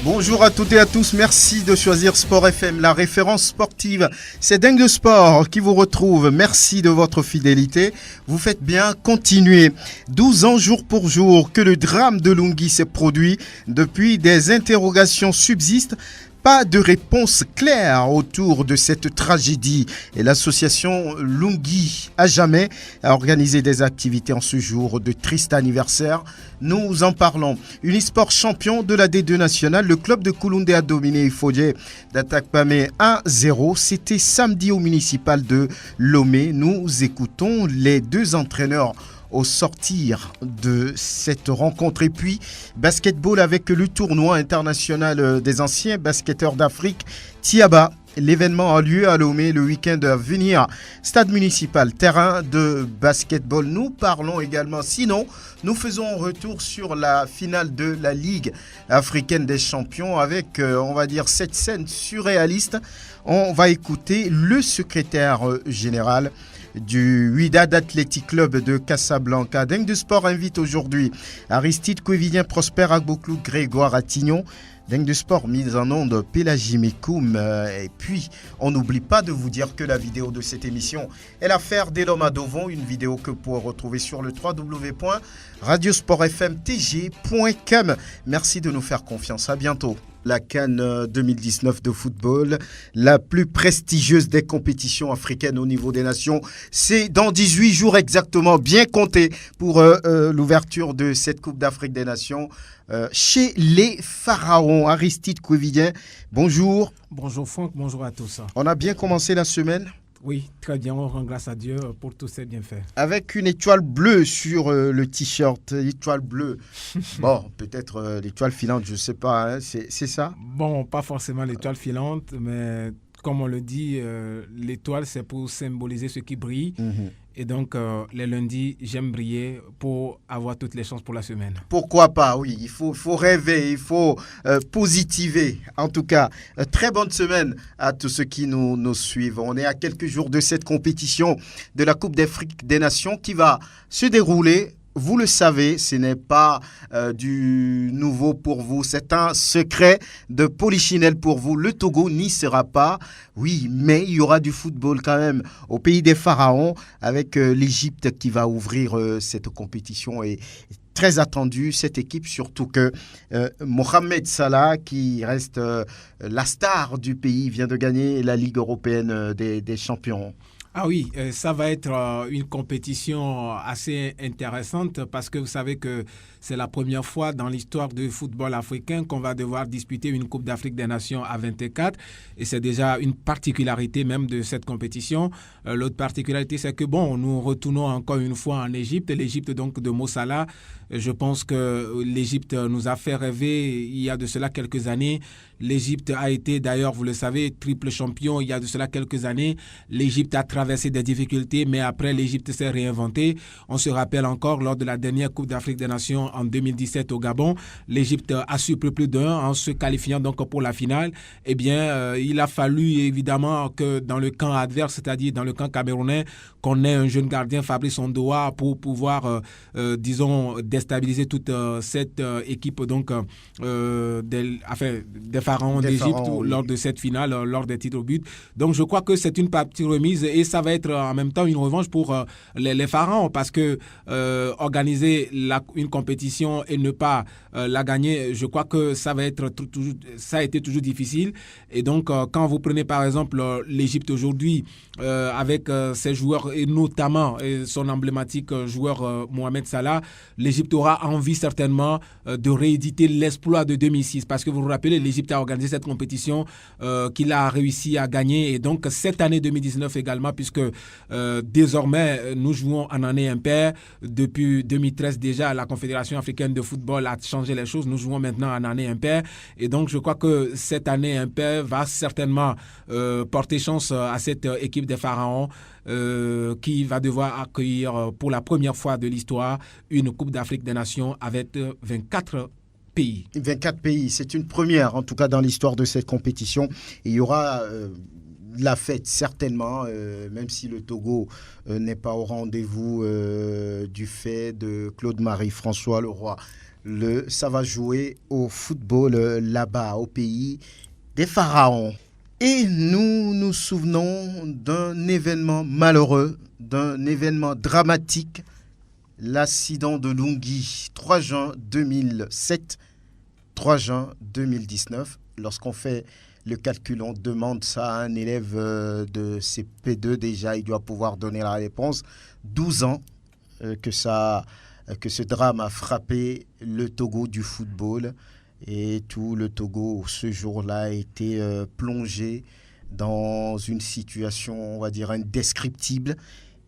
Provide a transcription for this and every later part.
Bonjour à toutes et à tous, merci de choisir Sport FM, la référence sportive. C'est Dingue de Sport qui vous retrouve, merci de votre fidélité. Vous faites bien, continuez. 12 ans jour pour jour que le drame de Lunghi s'est produit. Depuis, des interrogations subsistent. Pas de réponse claire autour de cette tragédie. Et l'association Lunghi à jamais a organisé des activités en ce jour de triste anniversaire. Nous en parlons. Unisport champion de la D2 nationale, le club de Kouloundé a dominé Ifodje d'Atakpamé 1-0. C'était samedi au municipal de Lomé. Nous écoutons les deux entraîneurs au sortir de cette rencontre. Et puis, basketball avec le tournoi international des anciens basketteurs d'Afrique, Tiaba. L'événement a lieu à Lomé le week-end à venir. Stade municipal, terrain de basketball. Nous parlons également, sinon, nous faisons un retour sur la finale de la Ligue africaine des champions avec, on va dire, cette scène surréaliste. On va écouter le secrétaire général du Wydad Athletic Club de Casablanca. Dingue de Sport invite aujourd'hui Aristide Kouevidien, Prosper Agboklou, Grégoire Attignon. Dingue de Sport mise en onde Pélagie Mekoum. Et puis, on n'oublie pas de vous dire que la vidéo de cette émission est l'affaire d'Elom Adovon, une vidéo que vous pourrez retrouver sur le www.radiosportfmtg.com. Merci de nous faire confiance. À bientôt. La CAN 2019 de football, la plus prestigieuse des compétitions africaines au niveau des nations. C'est dans 18 jours exactement, bien compté pour l'ouverture de cette Coupe d'Afrique des Nations chez les Pharaons. Aristide Kouevidien, bonjour. Bonjour Franck, bonjour à tous. On a bien commencé la semaine ? Oui, très bien, on rend grâce à Dieu pour tous ces bienfaits. Avec une étoile bleue sur le t-shirt, étoile bleue. Bon, peut-être l'étoile filante, je ne sais pas, hein, c'est ça ? Bon, pas forcément l'étoile filante, mais comme on le dit, l'étoile c'est pour symboliser ce qui brille. Et donc, les lundis, j'aime briller pour avoir toutes les chances pour la semaine. Pourquoi pas, oui. Il faut rêver, il faut positiver. En tout cas, très bonne semaine à tous ceux qui nous suivent. On est à quelques jours de cette compétition de la Coupe d'Afrique des Nations qui va se dérouler. Vous le savez, ce n'est pas du nouveau pour vous. C'est un secret de polichinelle pour vous. Le Togo n'y sera pas. Oui, mais il y aura du football quand même au pays des pharaons avec l'Égypte qui va ouvrir cette compétition et très attendue cette équipe, surtout que Mohamed Salah, qui reste la star du pays, vient de gagner la Ligue européenne des champions. Ah oui, ça va être une compétition assez intéressante parce que vous savez que c'est la première fois dans l'histoire du football africain qu'on va devoir disputer une Coupe d'Afrique des Nations à 24 et c'est déjà une particularité même de cette compétition. L'autre particularité, c'est que bon, nous retournons encore une fois en Égypte, l'Égypte donc de Mo Salah. Je pense que l'Égypte nous a fait rêver il y a de cela quelques années. L'Égypte a été d'ailleurs, vous le savez, triple champion il y a de cela quelques années. L'Égypte a traversé des difficultés, mais après l'Égypte s'est réinventée. On se rappelle encore lors de la dernière Coupe d'Afrique des Nations en 2017 au Gabon, l'Égypte a surpris plus d'un en se qualifiant donc pour la finale. Eh bien, il a fallu évidemment que dans le camp adverse, c'est-à-dire dans le camp camerounais, qu'on ait un jeune gardien, Fabrice Ondoa, pour pouvoir, disons, déstabiliser toute cette équipe donc des pharaons d'Égypte lors de cette finale, lors des titres au but. Donc je crois que c'est une partie remise et ça va être en même temps une revanche pour les pharaons parce que organiser une compétition et ne pas la gagner, je crois que ça va être ça a été toujours difficile. Et donc quand vous prenez par exemple l'Égypte aujourd'hui avec ses joueurs et notamment son emblématique joueur Mohamed Salah, l'Égypte aura envie certainement de rééditer l'exploit de 2006 parce que vous vous rappelez, l'Égypte a organisé cette compétition qu'il a réussi à gagner et donc cette année 2019 également puisque désormais nous jouons en année impaire. Depuis 2013 déjà la Confédération africaine de football a changé les choses, nous jouons maintenant en année impaire et donc je crois que cette année impaire va certainement porter chance à cette équipe des pharaons qui va devoir accueillir pour la première fois de l'histoire une Coupe d'Afrique des Nations avec 24 pays. 24 pays, c'est une première en tout cas dans l'histoire de cette compétition. Et il y aura la fête certainement, même si le Togo n'est pas au rendez-vous du fait de Claude-Marie François, le roi. Ça va jouer au football là-bas, au pays des pharaons. Et nous nous souvenons d'un événement malheureux, d'un événement dramatique, l'accident de Lunghi, 3 juin 2007, 3 juin 2019. Lorsqu'on fait le calcul, on demande ça à un élève de CP2, déjà il doit pouvoir donner la réponse. 12 ans que ce drame a frappé le Togo du football. Et tout le Togo, ce jour-là, a été plongé dans une situation, on va dire, indescriptible.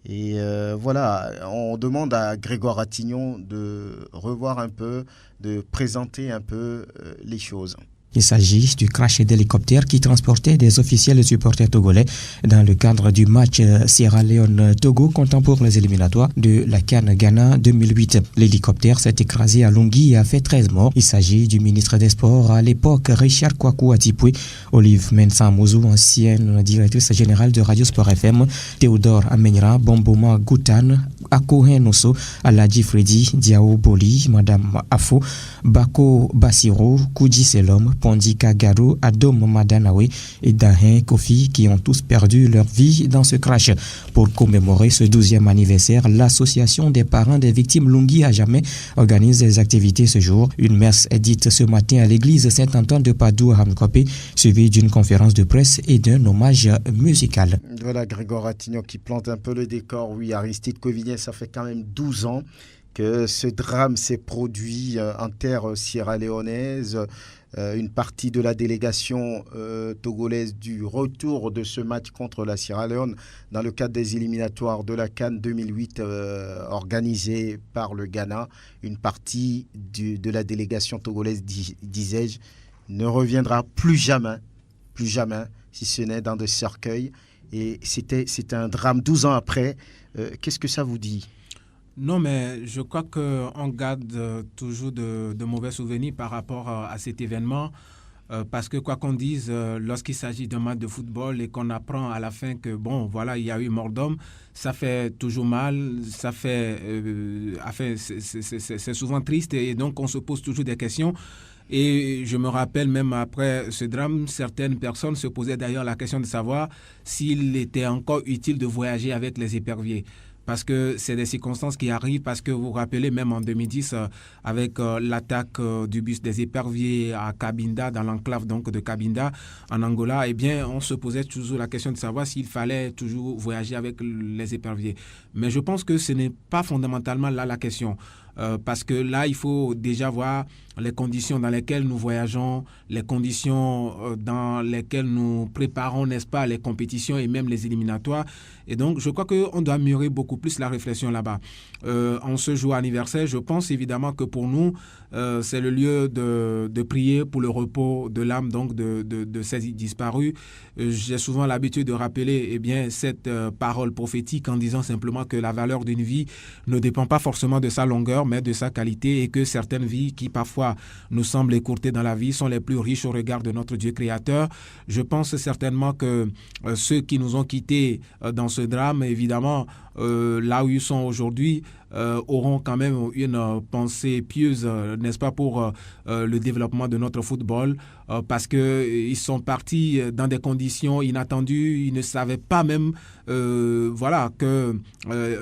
Et voilà, on demande à Grégoire Attignon de revoir un peu, de présenter un peu les choses. Il s'agit du crash d'hélicoptère qui transportait des officiels et supporters togolais dans le cadre du match Sierra Leone-Togo comptant pour les éliminatoires de la CAN Ghana 2008. L'hélicoptère s'est écrasé à Lunghi et a fait 13 morts. Il s'agit du ministre des Sports à l'époque, Richard Kwaku Atipwe, Olive Mensa Mouzou, ancienne directrice générale de Radio Sport FM, Théodore Amenra, Bomboma Goutan, Akohen Nosso, Aladji Freddy, Diao Boli, Madame Afo, Bako Basiro, Kouji Selom, Pondi Kagaro, Adom Madanawe et Dahin Kofi qui ont tous perdu leur vie dans ce crash. Pour commémorer ce 12e anniversaire, l'association des parents des victimes Lunghi à jamais organise des activités ce jour. Une messe est dite ce matin à l'église Saint-Antoine de Padoue à Hamkopé, suivie d'une conférence de presse et d'un hommage musical. Voilà Grégoire Attignon qui plante un peu le décor. Oui, Aristide Covinet, ça fait quand même 12 ans que ce drame s'est produit en terre sierra-léonaise. Une partie de la délégation togolaise du retour de ce match contre la Sierra Leone dans le cadre des éliminatoires de la CAN 2008 organisée par le Ghana. Une partie de la délégation togolaise, disais-je, ne reviendra plus jamais, si ce n'est dans des cercueils. Et c'était un drame 12 ans après. Qu'est-ce que ça vous dit ? Non, mais je crois qu'on garde toujours de mauvais souvenirs par rapport à cet événement. Parce que quoi qu'on dise, lorsqu'il s'agit d'un match de football et qu'on apprend à la fin que, bon, voilà, il y a eu mort d'homme, ça fait toujours mal, ça fait... c'est souvent triste et donc on se pose toujours des questions. Et je me rappelle même après ce drame, certaines personnes se posaient d'ailleurs la question de savoir s'il était encore utile de voyager avec les éperviers. Parce que c'est des circonstances qui arrivent, parce que vous vous rappelez même en 2010, avec l'attaque du bus des éperviers à Cabinda, dans l'enclave donc de Cabinda, en Angola, eh bien, on se posait toujours la question de savoir s'il fallait toujours voyager avec les éperviers. Mais je pense que ce n'est pas fondamentalement là la question. Parce que là, il faut déjà voir les conditions dans lesquelles nous voyageons, les conditions dans lesquelles nous préparons, n'est-ce pas, les compétitions et même les éliminatoires. Et donc, je crois qu'on doit mûrir beaucoup plus la réflexion là-bas. En ce jour anniversaire, je pense évidemment que pour nous, c'est le lieu de prier pour le repos de l'âme donc de ces disparus. J'ai souvent l'habitude de rappeler cette parole prophétique en disant simplement que la valeur d'une vie ne dépend pas forcément de sa longueur, mais de sa qualité, et que certaines vies qui parfois nous semblent écourtées dans la vie sont les plus riches au regard de notre Dieu créateur. Je pense certainement que ceux qui nous ont quittés dans ce drame, évidemment, là où ils sont aujourd'hui, auront quand même une pensée pieuse, n'est-ce pas, pour le développement de notre football, parce qu'ils sont partis dans des conditions inattendues. Ils ne savaient pas même qu'un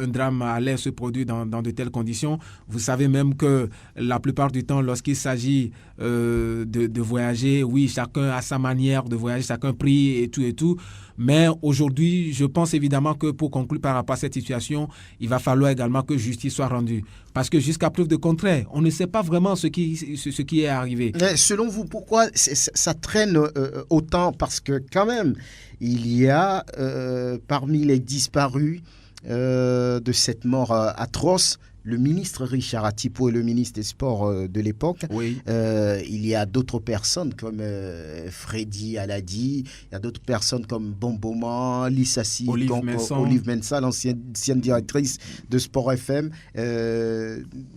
drame allait se produire dans de telles conditions. Vous savez même que la plupart du temps, lorsqu'il s'agit de voyager, oui, chacun a sa manière de voyager, chacun prie et tout. Mais aujourd'hui, je pense évidemment que pour conclure par rapport à cette situation, il va falloir également que justice soit rendue. Parce que jusqu'à preuve de contraire, on ne sait pas vraiment ce qui est arrivé. Mais selon vous, pourquoi ça traîne autant ? Parce que quand même, il y a parmi les disparus de cette mort atroce, le ministre Richard Atipwe, le ministre des Sports de l'époque. Oui. Il y a d'autres personnes comme Freddy Aladji, il y a d'autres personnes comme Bomboma, Lissassi, Olive Mensa, l'ancienne directrice de Sport FM.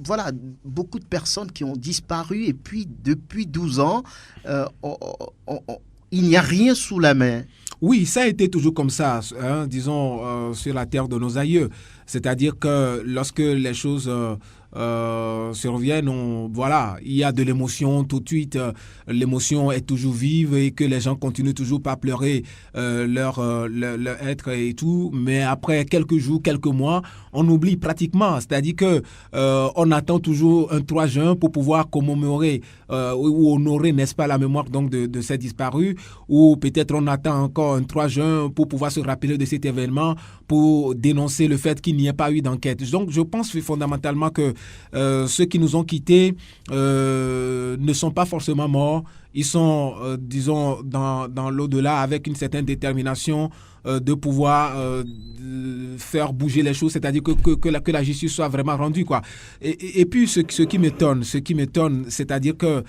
Voilà, beaucoup de personnes qui ont disparu et puis depuis 12 ans, il n'y a rien sous la main. Oui, ça a été toujours comme ça, disons, sur la terre de nos aïeux. C'est-à-dire que lorsque les choses surviennent, voilà, il y a de l'émotion tout de suite, l'émotion est toujours vive et que les gens continuent toujours par pleurer leur être et tout, mais après quelques jours, quelques mois, on oublie pratiquement, c'est-à-dire que on attend toujours un 3 juin pour pouvoir commémorer ou honorer, n'est-ce pas, la mémoire donc de ces disparus, ou peut-être on attend encore un 3 juin pour pouvoir se rappeler de cet événement, pour dénoncer le fait qu'il n'y ait pas eu d'enquête. Donc je pense fondamentalement que ceux qui nous ont quittés ne sont pas forcément morts. Ils sont, disons, dans l'au-delà avec une certaine détermination de pouvoir faire bouger les choses, c'est-à-dire que la justice soit vraiment rendue, quoi. Et puis ce qui m'étonne, c'est-à-dire que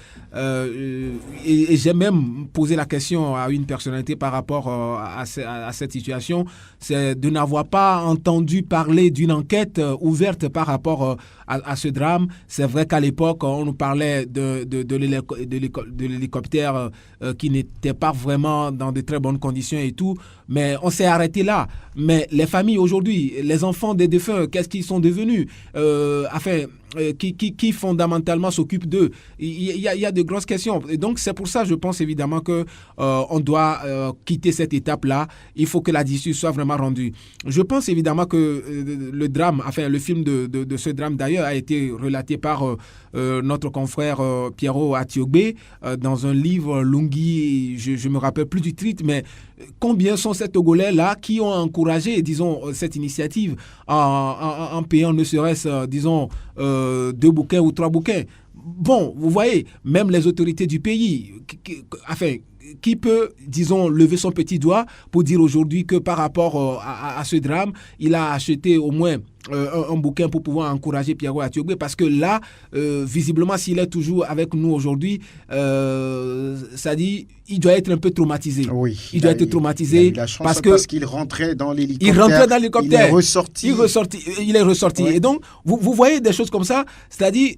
et j'ai même posé la question à une personnalité par rapport à cette situation, c'est de n'avoir pas entendu parler d'une enquête ouverte par rapport à ce drame. C'est vrai qu'à l'époque, on nous parlait de l'hélicoptère qui n'était pas vraiment dans de très bonnes conditions et tout, mais on s'est arrêté là. Mais les familles aujourd'hui, les enfants des défunts, qu'est-ce qu'ils sont devenus qui fondamentalement s'occupe d'eux. Il y a de grosses questions. Et donc, c'est pour ça, je pense évidemment que on doit quitter cette étape-là. Il faut que la justice soit vraiment rendue. Je pense évidemment que le drame, le film de ce drame d'ailleurs a été relaté par notre confrère Pierrot Atiogbe dans un livre Lungi, je me rappelle plus du titre, mais combien sont ces Togolais-là qui ont encouragé, disons, cette initiative en payant ne serait-ce, disons, 2 bouquins ou 3 bouquins. Bon, vous voyez, même les autorités du pays, qui peut, disons, lever son petit doigt pour dire aujourd'hui que par rapport à ce drame, il a acheté au moins un bouquin pour pouvoir encourager Pierrot Atiogbe, parce que là, visiblement, s'il est toujours avec nous aujourd'hui, ça dit, il doit être un peu traumatisé. Oui, il doit être traumatisé il a eu la chance parce qu'il rentrait dans l'hélicoptère. Il rentrait dans l'hélicoptère. Il est ressorti. Oui. Et donc, vous voyez des choses comme ça, c'est-à-dire,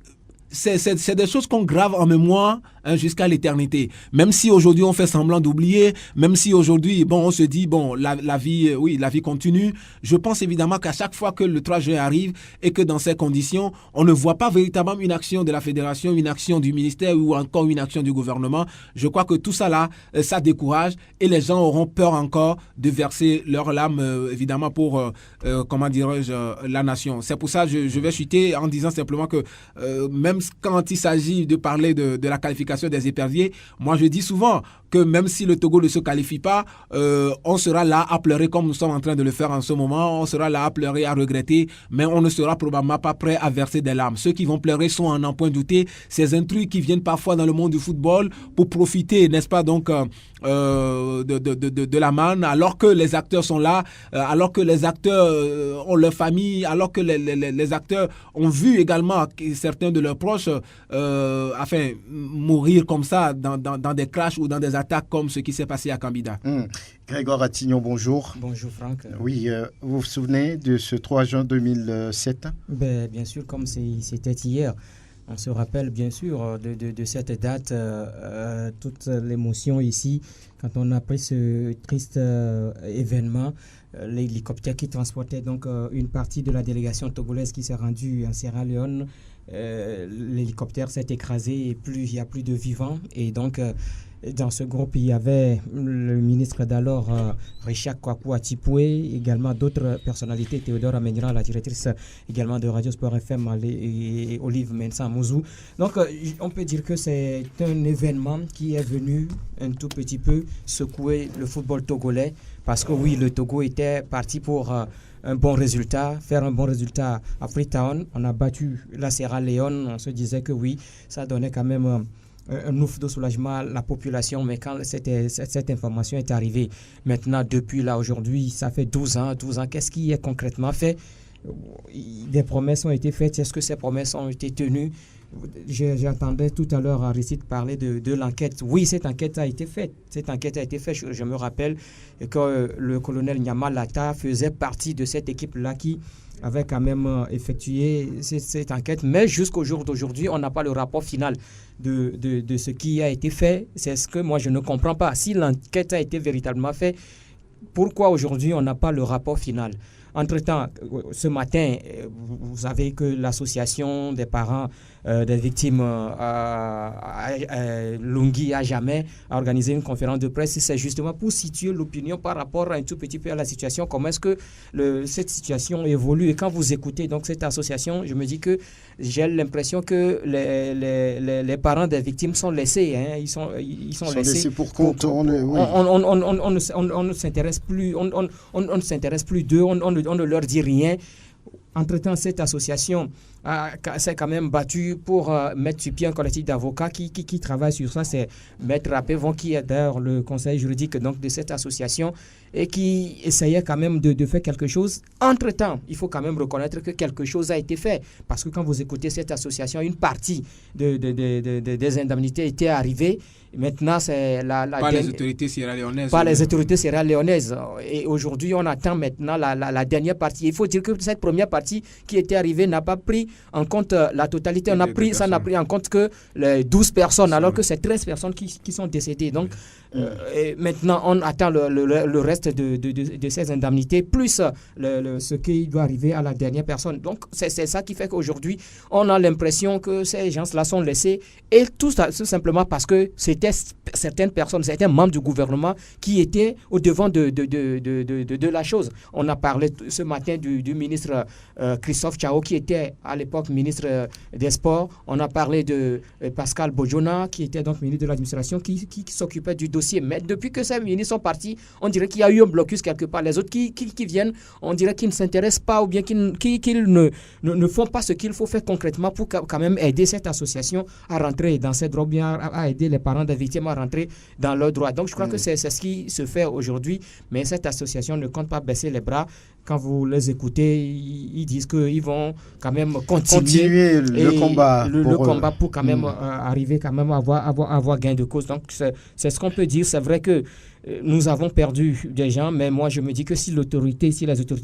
c'est des choses qu'on grave en mémoire jusqu'à l'éternité. Même si aujourd'hui on fait semblant d'oublier, même si aujourd'hui on se dit la vie continue. Je pense évidemment qu'à chaque fois que le 3 juin arrive et que dans ces conditions, on ne voit pas véritablement une action de la fédération, une action du ministère ou encore une action du gouvernement. Je crois que tout ça là, ça décourage et les gens auront peur encore de verser leurs larmes évidemment pour la nation. C'est pour ça que je vais chuter en disant simplement que même quand il s'agit de parler de la qualification des éperviers, moi je dis souvent que même si le Togo ne se qualifie pas, on sera là à pleurer comme nous sommes en train de le faire en ce moment, on sera là à pleurer, à regretter, mais on ne sera probablement pas prêt à verser des larmes. Ceux qui vont pleurer sont à n'en point douter, ces intrus qui viennent parfois dans le monde du football pour profiter, n'est-ce pas, donc de la manne, alors que les acteurs sont là, alors que les acteurs ont leur famille, alors que les acteurs ont vu également certains de leurs proches mourir comme ça dans des crashs ou dans des attaques comme ce qui s'est passé à Kambida. Grégoire Attignon, bonjour. Bonjour Franck. Oui, vous vous souvenez de ce 3 juin 2007 ? Bien sûr, comme c'était hier. On se rappelle bien sûr de cette date, toute l'émotion ici, quand on a pris ce triste événement, l'hélicoptère qui transportait donc une partie de la délégation togolaise qui s'est rendue en Sierra Leone. L'hélicoptère s'est écrasé et il n'y a plus de vivants. Et donc, dans ce groupe, il y avait le ministre d'alors, Richard Kwaku Atipoué, également d'autres personnalités, Théodore Amenira, la directrice également de Radio Sport FM, et Olive Mensa Mouzou. Donc, on peut dire que c'est un événement qui est venu un tout petit peu secouer le football togolais, parce que oui, le Togo était parti pour un bon résultat, faire un bon résultat à Freetown. On a battu la Sierra Leone, on se disait que oui, ça donnait quand même un ouf de soulagement à la population, mais quand cette information est arrivée, maintenant, depuis là, aujourd'hui, ça fait 12 ans, qu'est-ce qui est concrètement fait? Des promesses ont été faites, est-ce que ces promesses ont été tenues? J'entendais tout à l'heure Aristide parler de l'enquête. Oui, cette enquête a été faite. Je me rappelle que le colonel Nyamalata faisait partie de cette équipe-là qui avait quand même effectué cette enquête. Mais jusqu'au jour d'aujourd'hui, on n'a pas le rapport final de ce qui a été fait. C'est ce que moi, je ne comprends pas. Si l'enquête a été véritablement faite, pourquoi aujourd'hui, on n'a pas le rapport final? Entre-temps, ce matin, vous savez que l'association des parents des victimes Lungi à jamais a organisé une conférence de presse. C'est justement pour situer l'opinion par rapport un tout petit peu à la situation. Comment est-ce que cette situation évolue? Et quand vous écoutez donc cette association, je me dis que j'ai l'impression que les parents des victimes sont laissés. Hein, ils sont laissés pour compte. On ne s'intéresse plus. On ne s'intéresse plus d'eux. On ne leur dit rien. Entre-temps, cette association s'est quand même battue pour mettre sur pied un collectif d'avocats qui travaille sur ça. C'est Maître Rapévon qui est d'ailleurs le conseil juridique donc, de cette association et qui essayait quand même de faire quelque chose. Entre-temps, il faut quand même reconnaître que quelque chose a été fait. Parce que quand vous écoutez cette association, une partie des indemnités était arrivée. Maintenant, c'est les autorités sierra-léonaises. Pas les autorités sierra-léonaises. Et aujourd'hui, on attend maintenant la dernière partie. Il faut dire que cette première partie qui était arrivée n'a pas pris en compte la totalité. Ça n'a pris en compte que les 12 personnes, alors que c'est 13 personnes qui sont décédées. Donc, et maintenant, on attend le reste de ces indemnités, plus ce qui doit arriver à la dernière personne. Donc, c'est ça qui fait qu'aujourd'hui, on a l'impression que ces gens-là sont laissés. Et tout simplement parce que c'était certaines personnes, certains membres du gouvernement qui étaient au devant de la chose. On a parlé ce matin du ministre Christophe Tchao, qui était à l'époque ministre des Sports. On a parlé de Pascal Bojona, qui était donc ministre de l'administration, qui s'occupait du dossier. Mais depuis que ces ministres sont partis, on dirait qu'il y a eu un blocus quelque part. Les autres qui viennent, on dirait qu'ils ne s'intéressent pas ou bien qu'ils ne font pas ce qu'il faut faire concrètement pour quand même aider cette association à rentrer dans ses droits, bien à aider les parents des victimes à rentrer dans leurs droits. Donc je crois que c'est ce qui se fait aujourd'hui, mais cette association ne compte pas baisser les bras. Quand vous les écoutez, ils disent qu'ils vont quand même continuer le combat. Le combat pour quand même arriver quand même à avoir gain de cause. Donc c'est ce qu'on peut dire. C'est vrai que nous avons perdu des gens, mais moi je me dis que si les autorités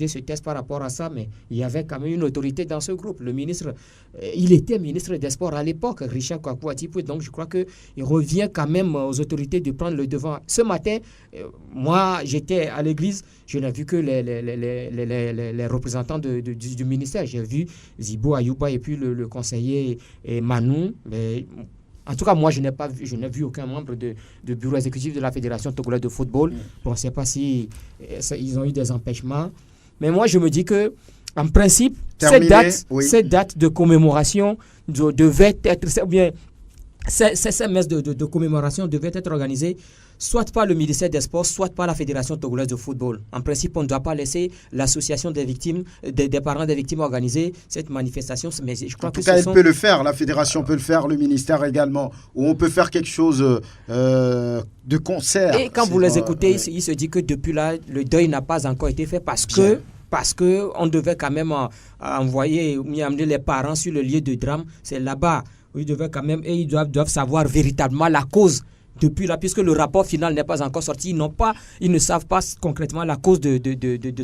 se taisent par rapport à ça, mais il y avait quand même une autorité dans ce groupe. Le ministre, il était ministre des Sports à l'époque, Richard Kwaku Atipoué. Donc je crois qu'il revient quand même aux autorités de prendre le devant. Ce matin, moi j'étais à l'église, je n'ai vu que les représentants du ministère. J'ai vu Zibo Ayouba et puis le conseiller Manou. En tout cas, moi, je n'ai vu aucun membre du bureau exécutif de la Fédération togolaise de football. Bon, je ne sais pas si ils ont eu des empêchements. Mais moi, je me dis que, en principe, cette date de commémoration devait être, ou bien, ces messes de commémoration devaient être organisées soit par le ministère des Sports, soit par la Fédération togolaise de football. En principe, on ne doit pas laisser l'association des victimes, des parents des victimes organiser cette manifestation. Mais je crois en tout cas, elle peut le faire, la Fédération peut le faire, le ministère également, ou on peut faire quelque chose de concert. Et quand vous les écoutez, il se dit que depuis là, le deuil n'a pas encore été fait parce que on devait quand même amener les parents sur le lieu de drame. C'est là-bas où ils devaient quand même, et ils doivent savoir véritablement la cause. Depuis là, puisque le rapport final n'est pas encore sorti, ils ne savent pas concrètement la cause de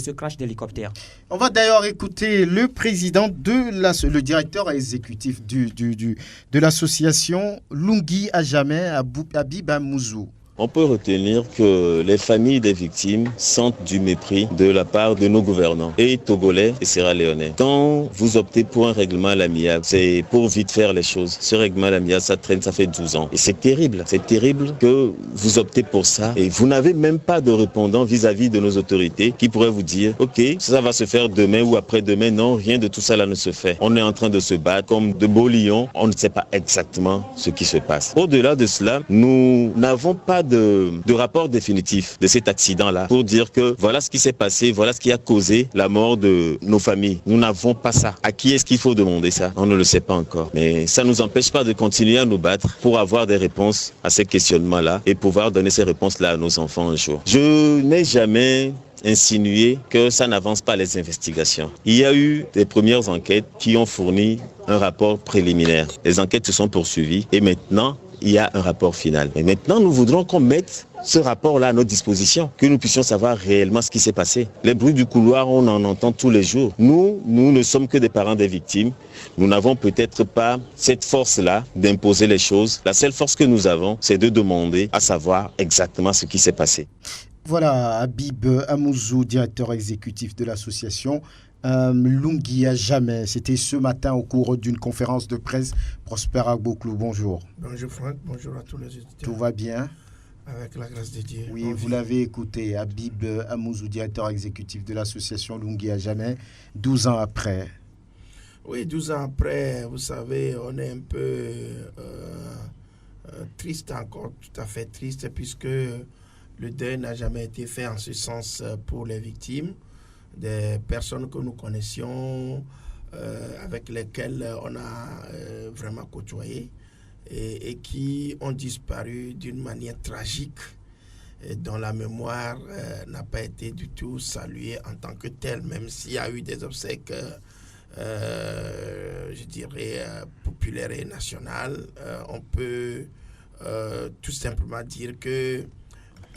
ce crash d'hélicoptère. On va d'ailleurs écouter le président le directeur exécutif de l'association Lungi à jamais, Habib Amouzou. On peut retenir que les familles des victimes sentent du mépris de la part de nos gouvernants, et togolais et sierra-léonais. Quand vous optez pour un règlement à l'amiable, c'est pour vite faire les choses. Ce règlement à l'amiable, ça traîne, ça fait 12 ans. Et c'est terrible que vous optez pour ça. Et vous n'avez même pas de répondant vis-à-vis de nos autorités qui pourraient vous dire, ok, ça va se faire demain ou après-demain. Non, rien de tout ça là ne se fait. On est en train de se battre comme de beaux lions. On ne sait pas exactement ce qui se passe. Au-delà de cela, nous n'avons pas de rapport définitif de cet accident-là pour dire que voilà ce qui s'est passé, voilà ce qui a causé la mort de nos familles. Nous n'avons pas ça. À qui est-ce qu'il faut demander ça? On ne le sait pas encore. Mais ça ne nous empêche pas de continuer à nous battre pour avoir des réponses à ces questionnements-là et pouvoir donner ces réponses-là à nos enfants un jour. Je n'ai jamais insinué que ça n'avance pas les investigations. Il y a eu des premières enquêtes qui ont fourni un rapport préliminaire. Les enquêtes se sont poursuivies et maintenant, il y a un rapport final. Et maintenant, nous voudrons qu'on mette ce rapport-là à notre disposition, que nous puissions savoir réellement ce qui s'est passé. Les bruits du couloir, on en entend tous les jours. Nous ne sommes que des parents des victimes. Nous n'avons peut-être pas cette force-là d'imposer les choses. La seule force que nous avons, c'est de demander à savoir exactement ce qui s'est passé. Voilà, Habib Amouzou, directeur exécutif de l'association Lungi à jamais. C'était ce matin au cours d'une conférence de presse. Prosper Agboklou, bonjour. Bonjour Franck, bonjour à tous les auditeurs. Tout va bien? Avec la grâce de Dieu. Oui, vous l'avez écouté, Habib Amouzou, directeur exécutif de l'association Lungi à jamais, 12 ans après. Oui, 12 ans après, vous savez, on est un peu triste encore, tout à fait triste, puisque le deuil n'a jamais été fait en ce sens pour les victimes, des personnes que nous connaissions, avec lesquelles on a vraiment côtoyé et qui ont disparu d'une manière tragique, et dont la mémoire n'a pas été du tout saluée en tant que telle, même s'il y a eu des obsèques, je dirais, populaires et nationales. On peut tout simplement dire que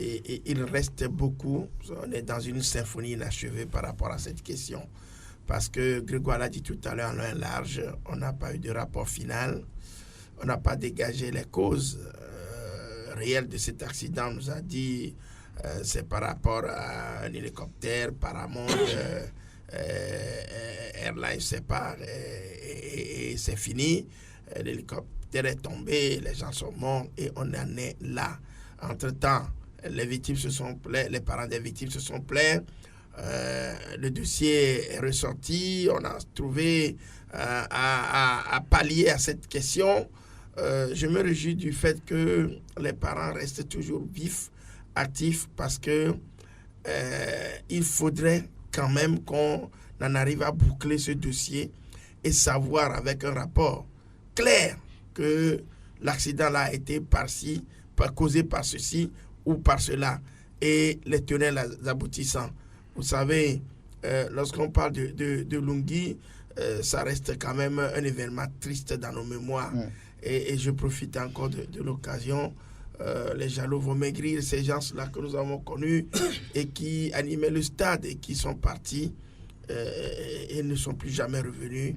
il reste beaucoup. On est dans une symphonie inachevée par rapport à cette question. Parce que Grégoire l'a dit tout à l'heure en long et large, on n'a pas eu de rapport final. On n'a pas dégagé les causes réelles de cet accident. On nous a dit c'est par rapport à un hélicoptère, Paramount, Airlines, c'est pas, et c'est fini. L'hélicoptère est tombé, les gens sont morts et on en est là. Entre-temps, les victimes se sont plaints, les parents des victimes se sont plaints. Le dossier est ressorti, on a trouvé à pallier à cette question. Je me réjouis du fait que les parents restent toujours vifs, actifs, parce que il faudrait quand même qu'on en arrive à boucler ce dossier et savoir avec un rapport clair que l'accident-là a été causé par ceci ou par cela, et les tenants les aboutissants. Vous savez, lorsqu'on parle de Lungi, ça reste quand même un événement triste dans nos mémoires. Et je profite encore de l'occasion. Les jaloux vont maigrir, ces gens-là que nous avons connus et qui animaient le stade et qui sont partis et ne sont plus jamais revenus.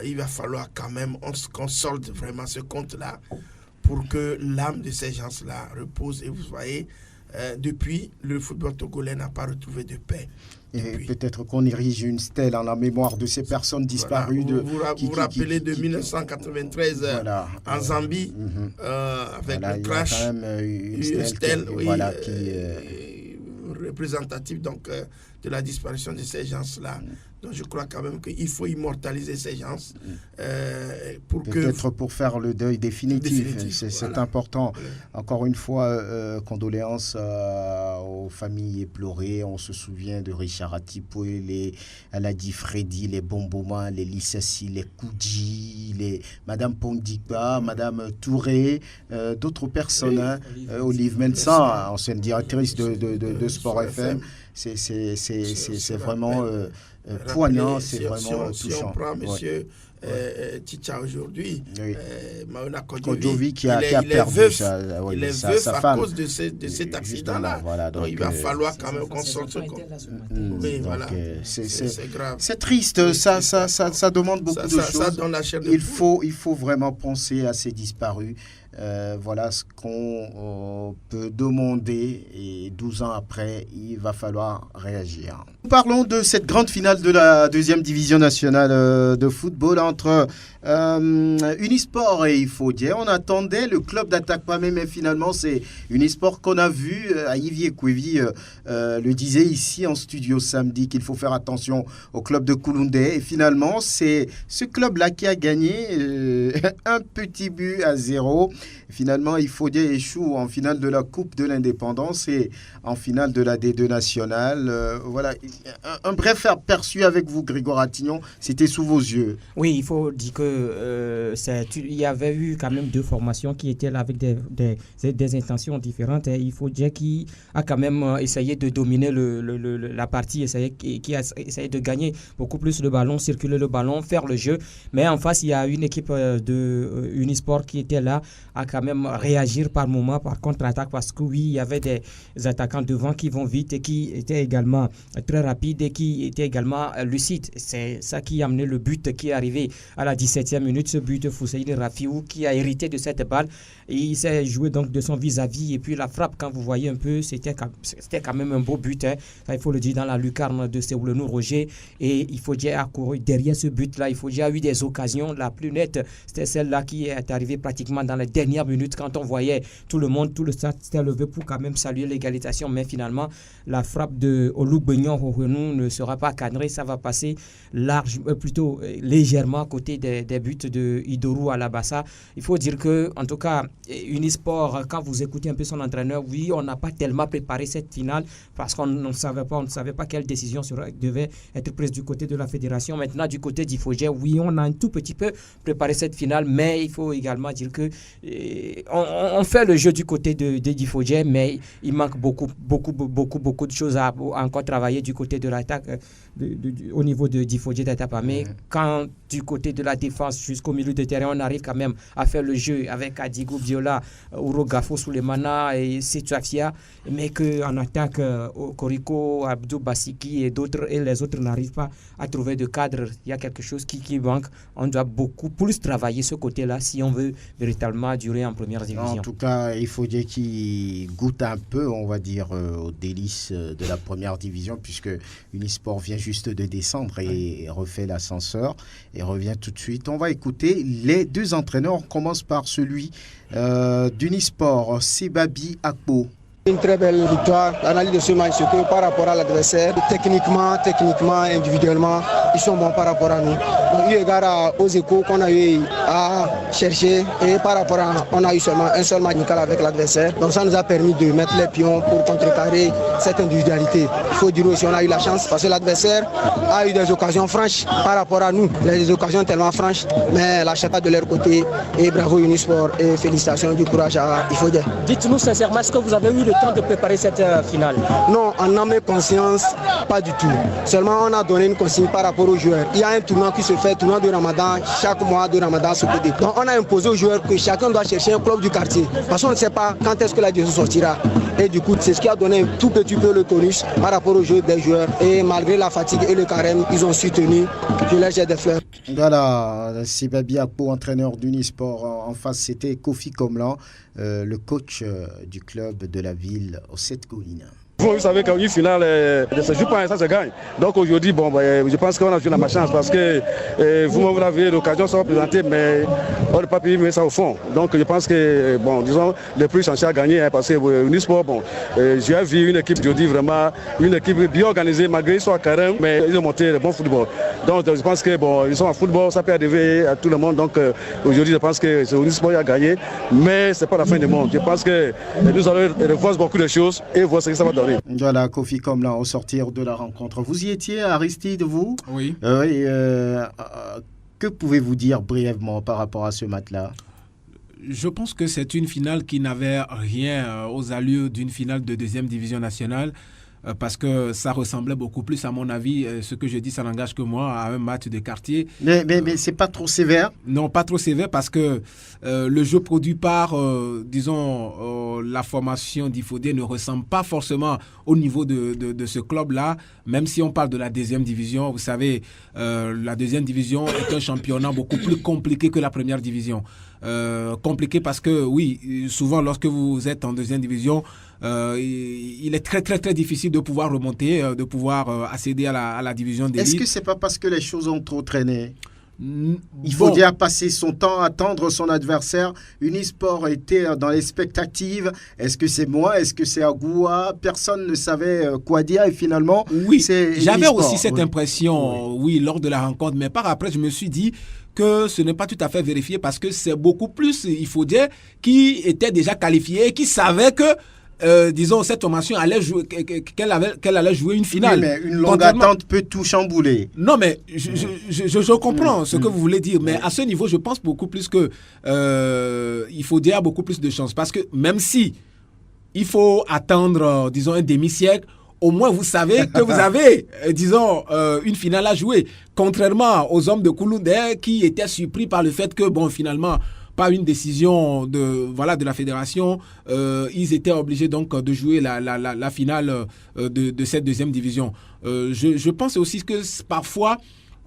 Il va falloir quand même qu'on solde vraiment ce compte-là pour que l'âme de ces gens-là repose. Et vous voyez, depuis, le football togolais n'a pas retrouvé de paix. Et peut-être qu'on érige une stèle en la mémoire de ces personnes disparues. Voilà. Vous vous rappelez de 1993 voilà, en Zambie, avec le crash. Il y a quand même une stèle oui, voilà, représentative donc, de la disparition de ces gens-là. Donc je crois quand même qu'il faut immortaliser ces gens pour peut-être pour faire le deuil définitif. C'est important. Encore une fois, condoléances aux familles éplorées. On se souvient de Richard Atipoué, les Aladi Freddy, les Bomboma, les Lissassi, les Koudji, les Madame Pondipa, Madame Touré, d'autres personnes, Olive Mensan, ancienne directrice de Sport FM. C'est vraiment poignant, c'est vraiment touchant. Si on prend monsieur Ticha aujourd'hui, Mauna Kodjovi qui a perdu sa femme à cause de cet accident-là. Voilà, donc il va falloir quand même qu'on sorte ce compte. Oui, voilà. C'est grave. C'est triste, ça demande beaucoup de choses. Ça donne la chair de il faut vraiment penser à ces disparus. Voilà ce qu'on peut demander et 12 ans après, il va falloir réagir. Nous parlons de cette grande finale de la deuxième division nationale de football entre Unisport et Ifodier. On attendait le club d'Attaque Pamé, mais finalement c'est Unisport qu'on a vu. Yvier Kouevi le disait ici en studio samedi qu'il faut faire attention au club de Kouloundé. Et finalement, c'est ce club-là qui a gagné un petit but à 0. Finalement, Ifodier échoue en finale de la Coupe de l'Indépendance et en finale de la D2 nationale. Voilà, un bref aperçu avec vous, Grégoire Attignon, c'était sous vos yeux. Oui, il faut dire que il y avait eu quand même deux formations qui étaient là avec des intentions différentes. Et Ifodier qui a quand même essayé de dominer la partie, qui a essayé de gagner beaucoup plus le ballon, circuler le ballon, faire le jeu. Mais en face, il y a une équipe de Unisport qui était là à quand même réagir par moment, par contre-attaque, parce que oui, il y avait des attaquants devant qui vont vite et qui étaient également très rapides et qui étaient également lucides. C'est ça qui a amené le but qui est arrivé à la 17e minute, ce but de Fousseïne Rafiou qui a hérité de cette balle. Et il s'est joué donc de son vis-à-vis et puis la frappe, quand vous voyez un peu, c'était quand même un beau but. Hein. Ça, il faut le dire, dans la lucarne de Séoulenou Roger. Et il faut dire, derrière ce but-là, il faut dire, il y a eu des occasions. La plus nette, c'était celle-là qui est arrivée pratiquement dans les dernières minutes quand on voyait tout le monde, tout le stade s'était levé pour quand même saluer l'égalisation. Mais finalement, la frappe de Olouk Benyon ne sera pas cadrée. Ça va passer plutôt légèrement à côté des buts de Idourou Alabassa. Il faut dire que, en tout cas, Unisport, quand vous écoutez un peu son entraîneur, oui, on n'a pas tellement préparé cette finale parce qu'on ne savait pas quelle décision devait être prise du côté de la fédération. Maintenant, du côté d'Ifogé, oui, on a un tout petit peu préparé cette finale, mais il faut également dire que on fait le jeu du côté d'Ifogé, mais il manque beaucoup de choses à encore travailler du côté de l'attaque au niveau d'Ifogé d'Atapa. Mais quand du côté de la défense jusqu'au milieu de terrain, on arrive quand même à faire le jeu avec Adigou Biola, Urogafo Soulemana et Setouafia, mais qu'en attaque, Koriko, Abdou Bassiki et les autres n'arrivent pas à trouver de cadre. Il y a quelque chose qui manque. On doit beaucoup plus travailler ce côté-là si on veut véritablement durer en première division. En tout cas, il faut dire qu'il goûte un peu, on va dire, aux délices de la première division, puisque Unisport vient juste de descendre et refait l'ascenseur et revient tout de suite. On va écouter les deux entraîneurs. On commence par celui d'Unisport, Sebabi Akpo. Une très belle victoire. L'analyse de ce match, c'est que par rapport à l'adversaire, techniquement, individuellement, ils sont bons par rapport à nous. Donc, eu égard aux échos qu'on a eu à chercher et par rapport à, on a eu seulement un seul match amical avec l'adversaire. Donc ça nous a permis de mettre les pions pour contrecarrer cette individualité. Il faut dire aussi on a eu la chance parce que l'adversaire a eu des occasions franches par rapport à nous. Des occasions tellement franches, mais la chape de leur côté. Et bravo Unisport et félicitations, du courage à Ifodé. Dites-nous sincèrement, est-ce que vous avez eu le temps de préparer cette finale? Non, en âme et conscience, pas du tout. Seulement on a donné une consigne par rapport aux joueurs. Il y a un tournoi qui se fait, tournoi de Ramadan, chaque mois de Ramadan ce côté. Donc on a imposé aux joueurs que chacun doit chercher un club du quartier. Parce qu'on ne sait pas quand est-ce que la décision sortira. Et du coup, c'est ce qui a donné un tout petit peu le tonus par rapport aux jeux des joueurs. Et malgré la fatigue et le carême, ils ont su tenir. Je leur jette des fleurs. Voilà, Sebabi Akpo, entraîneur d'Unisport. En face, c'était Kofi Komlan, le coach du club de la ville aux 7 collines. Vous savez qu'une finale ne se joue pas, ça se gagne. Donc aujourd'hui, je pense qu'on a joué la malchance parce que vous avez l'occasion de se présenter, mais on n'a pas pu mettre ça au fond. Donc je pense que, disons, le plus chanceux à gagner, parce que Unisport, j'ai vu une équipe, je dis vraiment, une équipe bien organisée, malgré qu'ils soient carrément, mais ils ont monté le bon football. Donc je pense que, ils sont en football, ça peut arriver à tout le monde. Donc aujourd'hui, je pense que c'est Unisport qui a gagné, mais ce n'est pas la fin du monde. Je pense que nous allons revoir beaucoup de choses et voir ce que ça va donner. Voilà, Kofi Komlan au sortir de la rencontre. Vous y étiez, Aristide, vous? Oui. Que pouvez-vous dire brièvement par rapport à ce match-là? Je pense que c'est une finale qui n'avait rien aux allures d'une finale de deuxième division nationale. Parce que ça ressemblait beaucoup plus, à mon avis, ce que je dis, ça n'engage que moi, à un match de quartier. Mais c'est pas trop sévère? Non, pas trop sévère parce que le jeu produit par, la formation d'Ifodé ne ressemble pas forcément au niveau de ce club-là, même si on parle de la deuxième division. Vous savez, la deuxième division est un championnat beaucoup plus compliqué que la première division. Compliqué parce que, oui, souvent lorsque vous êtes en deuxième division, il est très très très difficile de pouvoir remonter, de pouvoir accéder à la division d'élite. Est-ce que c'est pas parce que les choses ont trop traîné? Il faut dire passer son temps à attendre son adversaire. Unisport était dans l'expectative. Est-ce que c'est moi? Est-ce que c'est Agoua? Personne ne savait quoi dire et finalement, oui, c'est j'avais Unisport. aussi cette impression, oui, lors de la rencontre. Mais par après, je me suis dit que ce n'est pas tout à fait vérifié parce que c'est beaucoup plus, il faut dire, qui était déjà qualifié, qui savait que cette formation allait jouer, qu'elle allait jouer une finale. Oui, mais une longue attente peut tout chambouler. Non, mais je comprends ce que vous voulez dire, mais à ce niveau, je pense beaucoup plus que il faut dire beaucoup plus de chance, parce que même si il faut attendre, un demi-siècle, au moins vous savez que vous avez, une finale à jouer, contrairement aux hommes de Kouloundé qui étaient surpris par le fait que, finalement, par une décision de la fédération, ils étaient obligés donc de jouer la finale de cette deuxième division. Je pense aussi que parfois,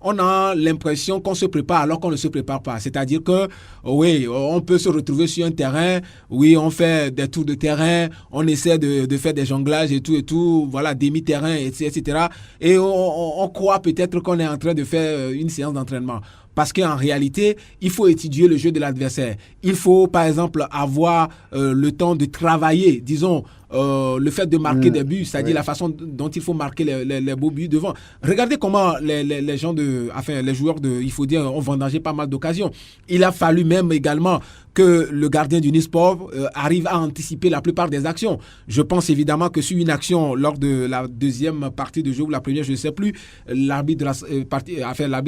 on a l'impression qu'on se prépare alors qu'on ne se prépare pas. C'est-à-dire que, oui, on peut se retrouver sur un terrain, oui, on fait des tours de terrain, on essaie de faire des jonglages et tout, voilà, demi-terrain, etc. Et on croit peut-être qu'on est en train de faire une séance d'entraînement. Parce qu'en réalité, il faut étudier le jeu de l'adversaire. Il faut, par exemple, avoir le temps de travailler, disons, le fait de marquer des buts, c'est-à-dire la façon dont il faut marquer les beaux buts devant. Regardez comment les joueurs il faut dire, ont vendangé pas mal d'occasions. Il a fallu même également que le gardien du Nisport arrive à anticiper la plupart des actions. Je pense évidemment que sur une action lors de la deuxième partie de jeu ou la première, je ne sais plus, l'arbitre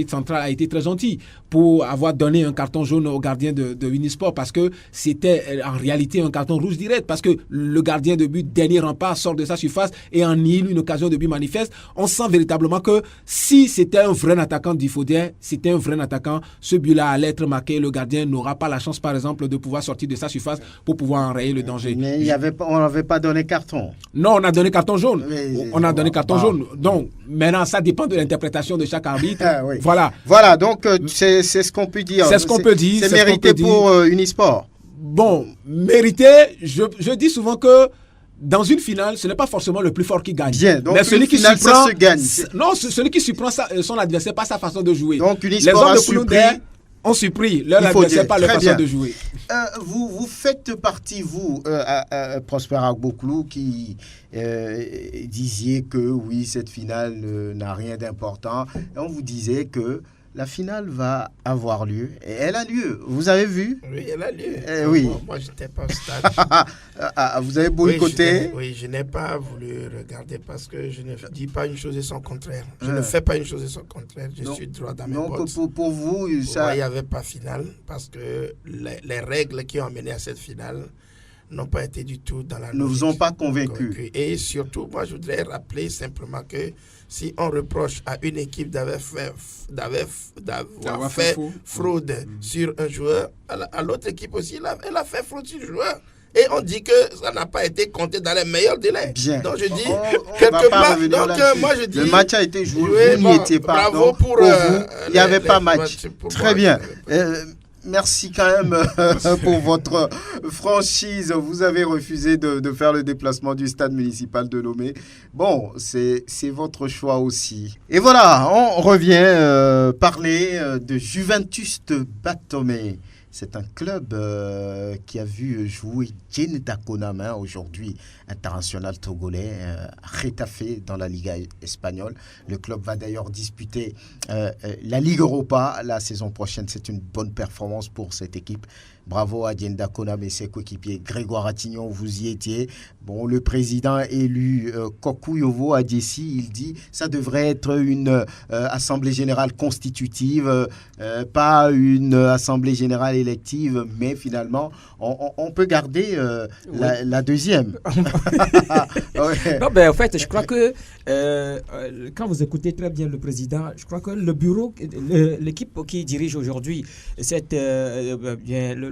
central a été très gentil pour avoir donné un carton jaune au gardien de Unisport parce que c'était en réalité un carton rouge direct parce que le gardien de but, dernier rempart, sort de sa surface et annihile une occasion de but manifeste. On sent véritablement que si c'était un vrai attaquant d'Ifodier, c'était un vrai attaquant, ce but-là allait être marqué, le gardien n'aura pas la chance par exemple de pouvoir sortir de sa surface pour pouvoir enrayer le danger. Mais on n'avait pas donné carton. Non, on a donné carton jaune. On a donné carton jaune. Donc, maintenant, ça dépend de l'interprétation de chaque arbitre. Oui. Voilà, donc c'est ce qu'on peut dire. C'est ce qu'on peut dire. C'est mérité pour Unisport. Bon, mérité, je dis souvent que dans une finale, ce n'est pas forcément le plus fort qui gagne. Bien, donc mais celui qui finale, surprend, ça se gagne. Non, celui qui surprend son adversaire, pas sa façon de jouer. Donc Unisport a surpris. On surpris leur adversaire par leur façon de jouer. Vous faites partie, vous, Prosper Agboklou, qui disiez que oui, cette finale n'a rien d'important. Et on vous disait que la finale va avoir lieu. Et elle a lieu. Vous avez vu? Oui, elle a lieu. Oui. Moi, je n'étais pas au stade. Vous avez boycotté? Oui, je n'ai pas voulu regarder parce que je ne dis pas une chose et son contraire. Je ne fais pas une chose et son contraire. Je suis droit dans mes bottes. Donc, pour vous, ça... il n'y avait pas finale parce que les règles qui ont mené à cette finale n'ont pas été du tout dans la logique. Ne vous ont pas convaincu. Et surtout, moi, je voudrais rappeler simplement que si on reproche à une équipe d'avoir fait fraude sur un joueur, à l'autre équipe aussi, elle a fait fraude sur le joueur. Et on dit que ça n'a pas été compté dans les meilleurs délais. Bien. Donc je dis, moi je dis, le match a été joué, vous n'y étiez pas. Bravo donc, pour vous, il n'y avait pas match. Très bien. Merci quand même pour votre franchise. Vous avez refusé de faire le déplacement du stade municipal de Lomé. Bon, c'est votre choix aussi. Et voilà, on revient parler de Juventus de Batomé. C'est un club qui a vu jouer Djenda Konam, aujourd'hui international togolais, Getafe dans la Liga espagnole. Le club va d'ailleurs disputer la Ligue Europa la saison prochaine. C'est une bonne performance pour cette équipe. Bravo à Djenda Konam et ses coéquipiers. Grégoire Attignon, vous y étiez. Bon, le président élu Kokou Yovo à Djessi, il dit ça devrait être une assemblée générale constitutive, pas une assemblée générale élective, mais finalement, on peut garder la deuxième. Ouais. Non, ben, en fait, je crois que quand vous écoutez très bien le président, je crois que le bureau, l'équipe qui dirige aujourd'hui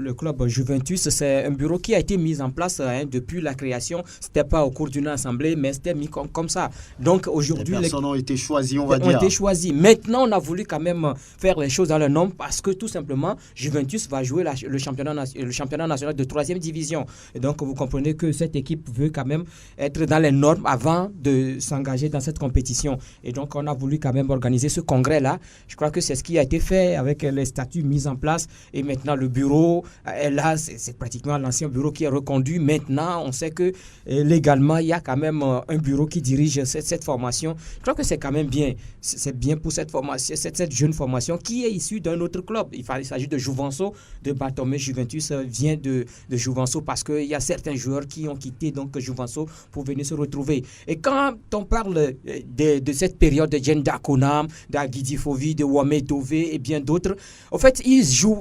le club Juventus, c'est un bureau qui a été mis en place depuis la création. C'était pas au cours d'une assemblée, mais c'était mis comme ça. Donc aujourd'hui, les personnes ont été choisies, on va dire. Ont été choisies. Maintenant, on a voulu quand même faire les choses dans le nom parce que tout simplement, Juventus va jouer le championnat national de 3e division. Et donc, vous comprenez que cette équipe veut quand même être dans les normes avant de s'engager dans cette compétition. Et donc, on a voulu quand même organiser ce congrès-là. Je crois que c'est ce qui a été fait avec les statuts mis en place. Et maintenant, le bureau est là. C'est pratiquement l'ancien bureau qui est reconduit. Maintenant, on sait que légalement, il y a quand même un bureau qui dirige cette formation. Je crois que c'est quand même bien. C'est bien pour cette formation, cette jeune formation qui est issue d'un autre club. Il s'agit de Juventus de Batomé. Juventus vient de Juventus parce qu'il y a certains joueurs qui ont quitté donc Juventus pour venir se retrouver. Et quand on parle de cette période de Djenda Konam, d'Agidi Fovi, de Wame Dove et bien d'autres, en fait,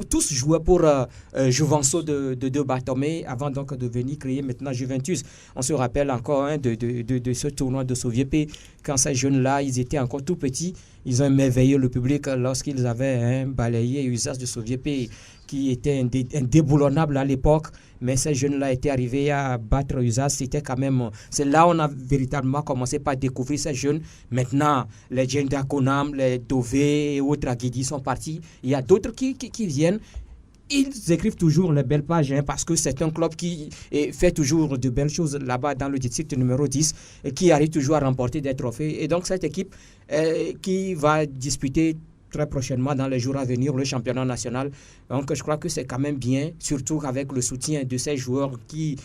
tous jouaient pour Juventus de Batomé avant donc de venir créer maintenant Juventus. On se rappelle encore de ce tournoi de Soviété quand ces jeunes-là, ils étaient encore tout petits, ils ont émerveillé le public lorsqu'ils avaient balayé Usas de Soviété, qui était indéboulonnable à l'époque. Mais ces jeunes-là étaient arrivés à battre Usas. C'était quand même... C'est là où on a véritablement commencé par découvrir ces jeunes. Maintenant, les Djenda Konam, les Dové et autres Aguidi sont partis. Il y a d'autres qui viennent. Ils écrivent toujours les belles pages parce que c'est un club qui fait toujours de belles choses là-bas dans le district numéro 10 et qui arrive toujours à remporter des trophées. Et donc cette équipe qui va disputer très prochainement dans les jours à venir le championnat national. Donc je crois que c'est quand même bien, surtout avec le soutien de ces joueurs qui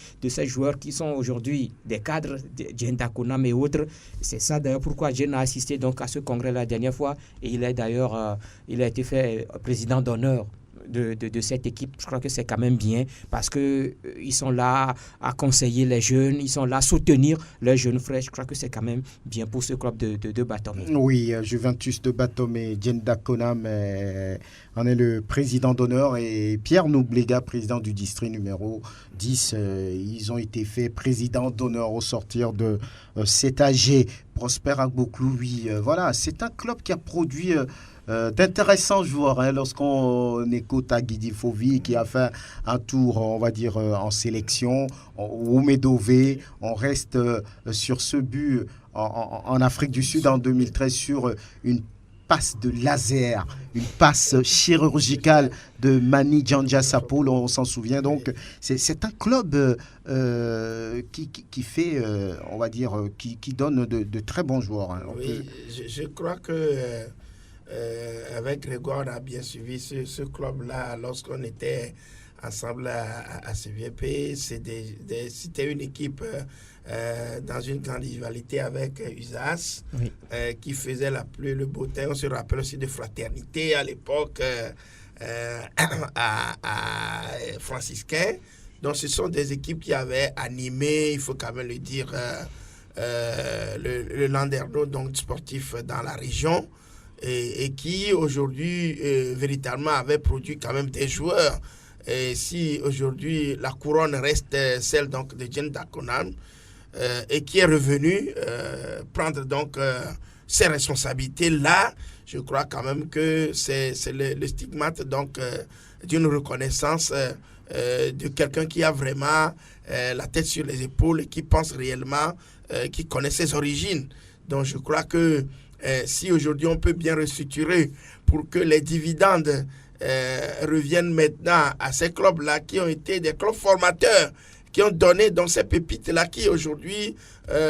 sont aujourd'hui des cadres, Djenda Konam et autres. C'est ça d'ailleurs pourquoi Jen a assisté donc à ce congrès la dernière fois et il a été fait président d'honneur de cette équipe. Je crois que c'est quand même bien parce qu'ils sont là à conseiller les jeunes, ils sont là à soutenir les jeunes frères. Je crois que c'est quand même bien pour ce club de Batome. Oui, Juventus de Batome, Djenda Konam en est le président d'honneur et Pierre Noublega, président du district numéro 10. Ils ont été faits président d'honneur au sortir de cet AG. Prosper Agbouklou, oui, voilà, c'est un club qui a produit d'intéressants joueurs. Lorsqu'on écoute Aguidi Fovi qui a fait un tour, on va dire, en sélection, au Médové, on reste sur ce but en Afrique du Sud en 2013 sur une passe de laser, une passe chirurgicale de Mani Djandja Sapol, on s'en souvient. Donc c'est un club qui fait, on va dire, qui donne de très bons joueurs. Oui, je crois que avec Grégoire, on a bien suivi ce club-là lorsqu'on était ensemble à CVP. C'était une équipe dans une grande rivalité avec Usas, oui, qui faisait le beau temps. On se rappelle aussi de Fraternité à l'époque à Franciscain. Donc ce sont des équipes qui avaient animé, il faut quand même le dire, le Landerneau, donc sportif dans la région. Et qui aujourd'hui véritablement avait produit quand même des joueurs. Et si aujourd'hui la couronne reste celle donc de Djenda Konam et qui est revenu prendre donc ses responsabilités là, je crois quand même que c'est le stigmate donc d'une reconnaissance de quelqu'un qui a vraiment la tête sur les épaules et qui pense réellement, qui connaît ses origines. Donc je crois que si aujourd'hui on peut bien restructurer pour que les dividendes reviennent maintenant à ces clubs-là qui ont été des clubs formateurs, qui ont donné dans ces pépites-là, qui aujourd'hui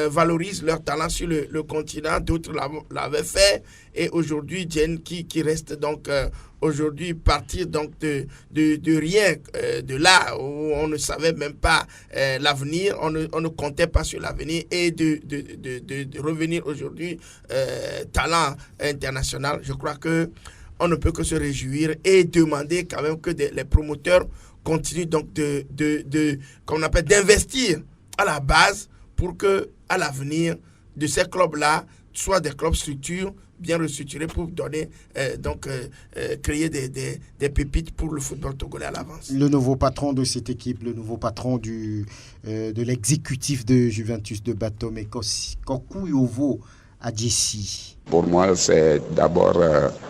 valorisent leur talent sur le continent, d'autres l'avaient fait, et aujourd'hui, Jen qui reste donc aujourd'hui partir donc de rien, de là où on ne savait même pas l'avenir, on ne comptait pas sur l'avenir, et de revenir aujourd'hui talent international. Je crois que on ne peut que se réjouir et demander quand même que les promoteurs continuent donc qu'on appelle d'investir à la base pour que à l'avenir de ces clubs-là soient des clubs structures bien restructurés pour donner créer des pépites pour le football togolais à l'avance. Le nouveau patron de cette équipe, le nouveau patron de l'exécutif de Juventus de Batome, Kokou Yovo Adjessi. Pour moi, c'est d'abord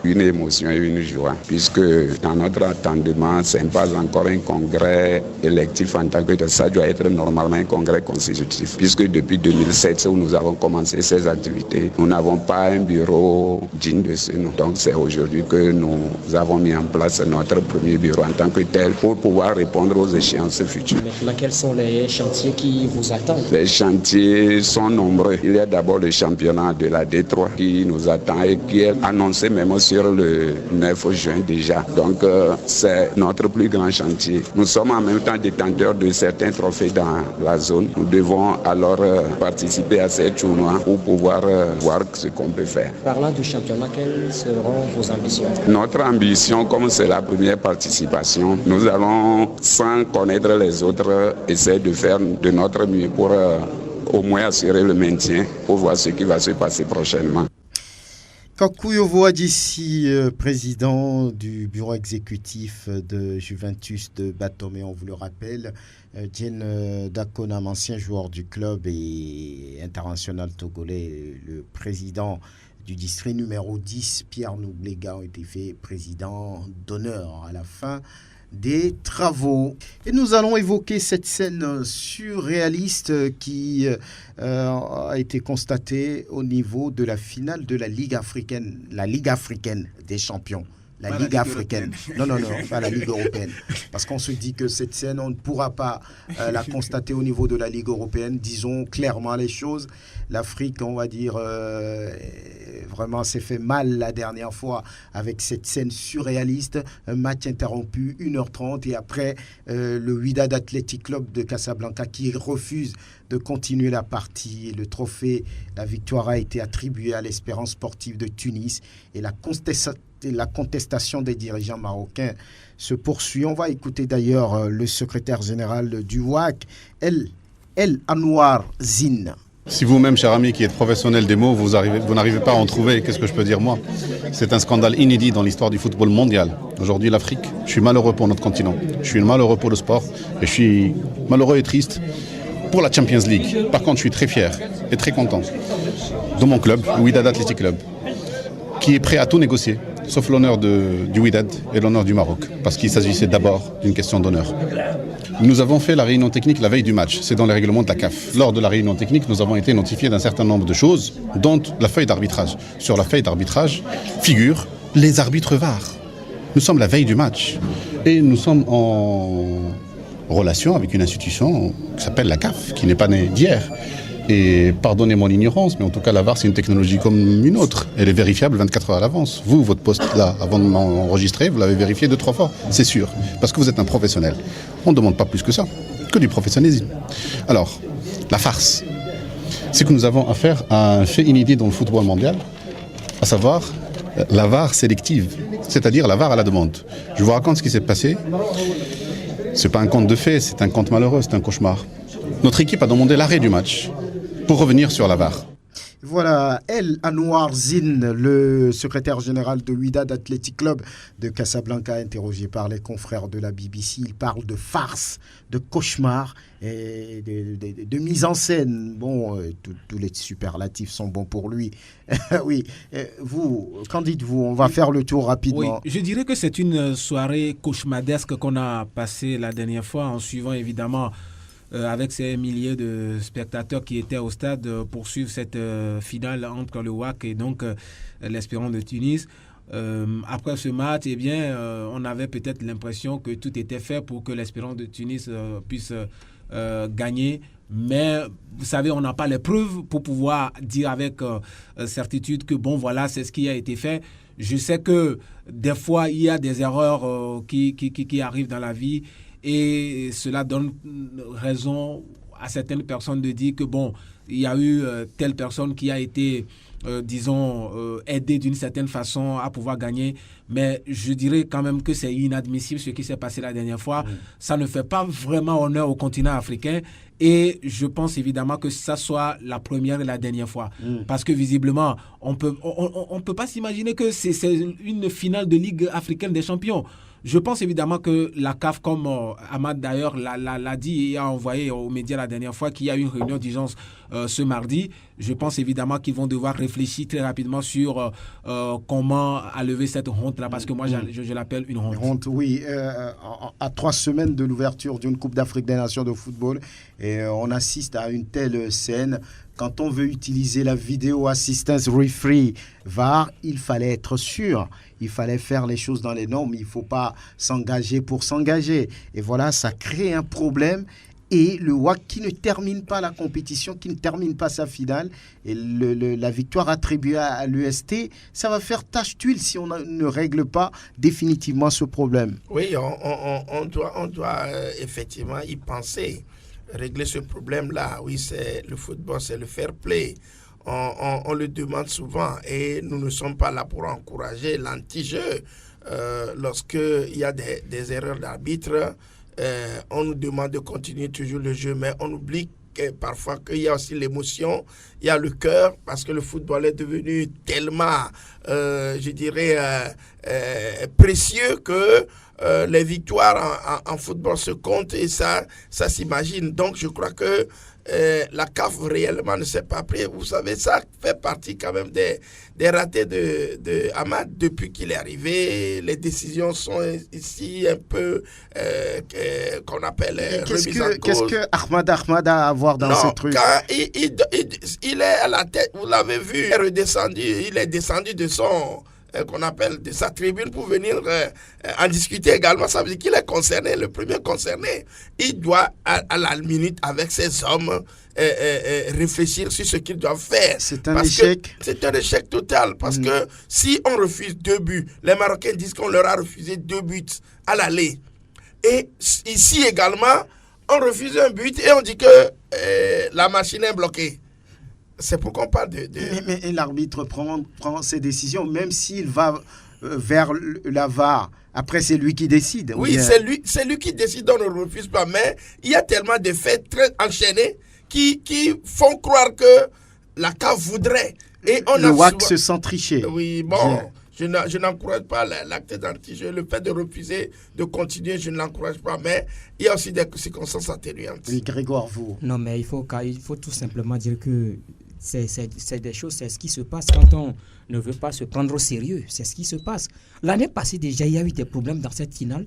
une émotion et une joie, puisque dans notre entendement, ce n'est pas encore un congrès électif en tant que tel. Ça doit être normalement un congrès constitutif, puisque depuis 2007, où nous avons commencé ces activités, nous n'avons pas un bureau digne de ce nom. Donc c'est aujourd'hui que nous avons mis en place notre premier bureau en tant que tel pour pouvoir répondre aux échéances futures. Maintenant, quels sont les chantiers qui vous attendent? Les chantiers sont nombreux. Il y a d'abord le championnat de la D3 qui nous attend et qui est annoncé même sur le 9 juin déjà. Donc c'est notre plus grand chantier. Nous sommes en même temps détenteurs de certains trophées dans la zone. Nous devons alors participer à ces tournois pour pouvoir voir ce qu'on peut faire. Parlant du championnat, quelles seront vos ambitions? Notre ambition, comme c'est la première participation, nous allons, sans connaître les autres, essayer de faire de notre mieux pour au moins assurer le maintien, pour voir ce qui va se passer prochainement. Kakuyovo Adjissi, président du bureau exécutif de Juventus de Batome, on vous le rappelle. Diène Dakonam, ancien joueur du club et international togolais, le président du district numéro 10, Pierre Noublega, ont été faits président d'honneur à la fin des travaux. Et nous allons évoquer cette scène surréaliste qui a été constatée au niveau de la finale de la Ligue africaine des champions. La Ligue africaine. Non, pas la Ligue européenne. Parce qu'on se dit que cette scène, on ne pourra pas la constater au niveau de la Ligue européenne. Disons clairement les choses. L'Afrique, on va dire, vraiment s'est fait mal la dernière fois avec cette scène surréaliste. Un match interrompu, 1h30. Et après, le Wydad Athletic Club de Casablanca qui refuse de continuer la partie. Le trophée, la victoire a été attribuée à l'Espérance sportive de Tunis. Et la contestation des dirigeants marocains se poursuit. On va écouter d'ailleurs le secrétaire général du WAC, El Anwar Zine. Si vous-même, cher ami, qui êtes professionnel des mots, vous n'arrivez pas à en trouver, qu'est-ce que je peux dire moi? C'est un scandale inédit dans l'histoire du football mondial. Aujourd'hui, l'Afrique, je suis malheureux pour notre continent. Je suis malheureux pour le sport et je suis malheureux et triste pour la Champions League. Par contre, je suis très fier et très content de mon club, le Wydad Athletic Club, qui est prêt à tout négocier, sauf l'honneur du Wydad et l'honneur du Maroc, parce qu'il s'agissait d'abord d'une question d'honneur. Nous avons fait la réunion technique la veille du match, c'est dans les règlements de la CAF. Lors de la réunion technique, nous avons été notifiés d'un certain nombre de choses, dont la feuille d'arbitrage. Sur la feuille d'arbitrage figurent les arbitres VAR. Nous sommes la veille du match et nous sommes en relation avec une institution qui s'appelle la CAF, qui n'est pas née d'hier. Et pardonnez mon ignorance, mais en tout cas, la VAR, c'est une technologie comme une autre. Elle est vérifiable 24 heures à l'avance. Vous, votre poste là, avant de m'enregistrer, vous l'avez vérifié 2-3 fois. C'est sûr. Parce que vous êtes un professionnel. On ne demande pas plus que ça. Que du professionnalisme. Alors, la farce, c'est que nous avons affaire à un fait inédit dans le football mondial, à savoir la VAR sélective, c'est-à-dire la VAR à la demande. Je vous raconte ce qui s'est passé. C'est pas un conte de fées, c'est un conte malheureux, c'est un cauchemar. Notre équipe a demandé l'arrêt du match pour revenir sur la VAR. Voilà, El Anwar Zine, le secrétaire général de Wydad Athletic Club de Casablanca, interrogé par les confrères de la BBC. Il parle de farce, de cauchemar et de mise en scène. Bon, tous les superlatifs sont bons pour lui. Oui, vous, qu'en dites-vous? On va faire le tour rapidement. Oui, je dirais que c'est une soirée cauchemardesque qu'on a passée la dernière fois en suivant évidemment avec ces milliers de spectateurs qui étaient au stade pour suivre cette finale entre le WAC et donc l'Espérance de Tunis. Après ce match, eh bien, on avait peut-être l'impression que tout était fait pour que l'Espérance de Tunis puisse gagner. Mais vous savez, on n'a pas les preuves pour pouvoir dire avec certitude que bon, voilà, c'est ce qui a été fait. Je sais que des fois, il y a des erreurs qui arrivent dans la vie. Et cela donne raison à certaines personnes de dire que bon, il y a eu telle personne qui a été, aidée d'une certaine façon à pouvoir gagner. Mais je dirais quand même que c'est inadmissible ce qui s'est passé la dernière fois. Ça ne fait pas vraiment honneur au continent africain. Et je pense évidemment que ça soit la première et la dernière fois. Parce que visiblement, on peut pas s'imaginer que c'est une finale de Ligue africaine des champions. Je pense évidemment que la CAF, comme Ahmad d'ailleurs l'a dit et a envoyé aux médias la dernière fois, qu'il y a eu une réunion d'urgence ce mardi. Je pense évidemment qu'ils vont devoir réfléchir très rapidement sur comment lever cette honte-là, parce que moi je l'appelle une honte. Honte, oui. À 3 semaines de l'ouverture d'une Coupe d'Afrique des Nations de football, et on assiste à une telle scène. Quand on veut utiliser la vidéo assistance referee VAR, il fallait être sûr. Il fallait faire les choses dans les normes. Il ne faut pas s'engager pour s'engager. Et voilà, ça crée un problème. Et le WAC qui ne termine pas la compétition, qui ne termine pas sa finale, et la victoire attribuée à l'UST, ça va faire tache d'huile si on ne règle pas définitivement ce problème. Oui, on doit effectivement y penser. Régler ce problème-là, oui, c'est le football, c'est le fair play. On le demande souvent et nous ne sommes pas là pour encourager l'anti-jeu. Lorsqu'il y a des erreurs d'arbitre, on nous demande de continuer toujours le jeu, mais on oublie parfois qu'il y a aussi l'émotion, il y a le cœur, parce que le football est devenu tellement, je dirais, précieux que les victoires en football se comptent et ça s'imagine. Donc je crois que la CAF réellement ne s'est pas pris. Vous savez, ça fait partie quand même des ratés de Ahmad depuis qu'il est arrivé. Les décisions sont ici un peu qu'on appelle remises en cause. Qu'est-ce que Ahmad a à voir dans ce truc? Quand il est à la tête, vous l'avez vu, il est descendu de son qu'on appelle de sa tribune pour venir en discuter également. Ça veut dire qu'il est concerné, le premier concerné. Il doit à la minute avec ses hommes réfléchir sur ce qu'ils doivent faire. C'est un échec. C'est un échec total parce que si on refuse 2 buts, les Marocains disent qu'on leur a refusé 2 buts à l'aller. Et ici également, on refuse un but et on dit que la machine est bloquée. C'est pourquoi on parle de... Mais l'arbitre prend ses décisions, même s'il va vers la VAR. Après, c'est lui qui décide. Oui, c'est lui qui décide, on ne refuse pas. Mais il y a tellement de faits très enchaînés qui font croire que la CAF voudrait. Et le WAC se sent tricher. Oui, bon... Je n'encourage pas l'acte d'anti-jeu. Le fait de refuser de continuer, je ne l'encourage pas. Mais il y a aussi des circonstances atténuantes. Oui, Grégoire, vous. Non, mais il faut tout simplement dire que c'est des choses, c'est ce qui se passe quand on ne veut pas se prendre au sérieux. C'est ce qui se passe. L'année passée, déjà, il y a eu des problèmes dans cette finale,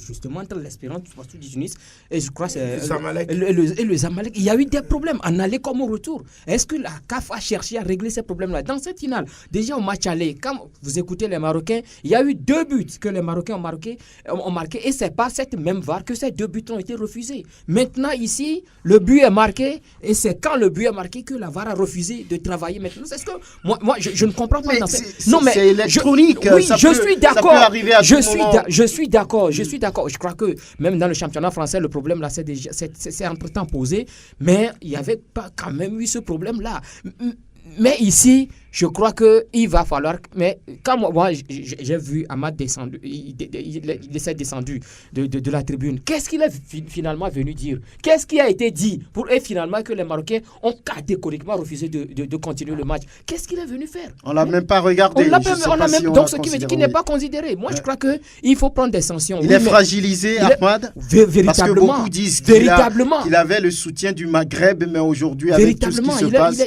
justement entre l'Espérance du Tunis et je crois c'est le Zamalek. Il y a eu des problèmes en aller comme au retour. Est-ce que la CAF a cherché à régler ces problèmes-là dans cette finale? Déjà au match aller, quand vous écoutez les Marocains, il y a eu 2 buts que les Marocains ont marqué et c'est par cette même VAR que ces 2 buts ont été refusés. Maintenant ici, le but est marqué et c'est quand le but est marqué que la VAR a refusé de travailler maintenant. Est-ce que moi je ne comprends pas dans cette... Non mais c'est électronique. Oui, je suis d'accord. Je suis d'accord. Je crois que même dans le championnat français, le problème là, c'est entre-temps posé, mais il n'y avait pas quand même eu ce problème-là. Mais ici, je crois qu'il va falloir... Mais quand moi j'ai vu Ahmad descendu, il s'est descendu de la tribune. Qu'est-ce qu'il est finalement venu dire? Qu'est-ce qui a été dit pour finalement que les Marocains ont catégoriquement refusé de continuer le match? Qu'est-ce qu'il est venu faire? On ne l'a même pas regardé. Donc ce qui veut dire qu'il n'est pas considéré. Moi, je crois qu'il faut prendre des sanctions. Il est fragilisé, Ahmad? Véritablement. Parce que beaucoup disent qu'il avait le soutien du Maghreb, mais aujourd'hui, avec tout ce qui se passe...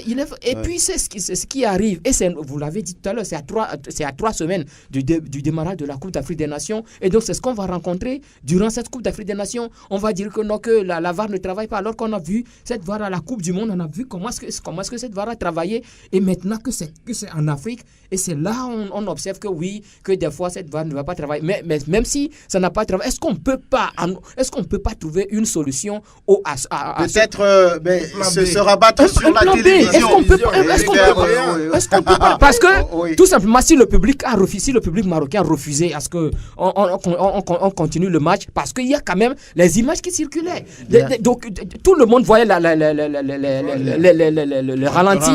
Et puis, c'est ce qui arrive. Et vous l'avez dit tout à l'heure, c'est à 3 semaines du démarrage de la Coupe d'Afrique des Nations. Et donc, c'est ce qu'on va rencontrer durant cette Coupe d'Afrique des Nations. On va dire que la VAR ne travaille pas. Alors qu'on a vu cette VAR à la Coupe du Monde, on a vu comment est-ce que cette VAR a travaillé. Et maintenant que c'est en Afrique, et c'est là on observe que des fois, cette VAR ne va pas travailler. Mais même si ça n'a pas travaillé, est-ce qu'on ne peut pas trouver une solution peut-être se rabattre sur la télévision. Est-ce qu'on peut pas? Parce que tout simplement, si le public marocain a refusé à ce que on continue le match, parce qu'il y a quand même les images qui circulaient. Donc tout le monde voyait le ralenti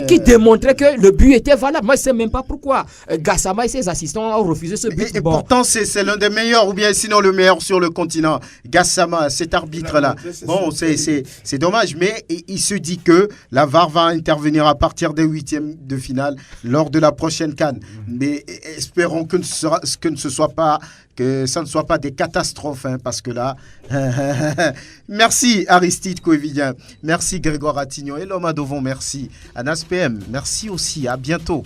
qui démontrait que le but était valable. Moi, je ne sais même pas pourquoi Gassama et ses assistants ont refusé ce but. Et pourtant, c'est l'un des meilleurs, ou bien sinon le meilleur sur le continent. Gassama, cet arbitre-là. Bon, c'est dommage, mais il se dit que la VAR va intervenir à partir des 8e de finale lors de la prochaine CAN. Mais espérons que ça ne soit pas des catastrophes, parce que là... Merci Aristide Coévidien, merci Grégoire Attignon et l'homme à Dovon, merci Anas PM, merci aussi, à bientôt.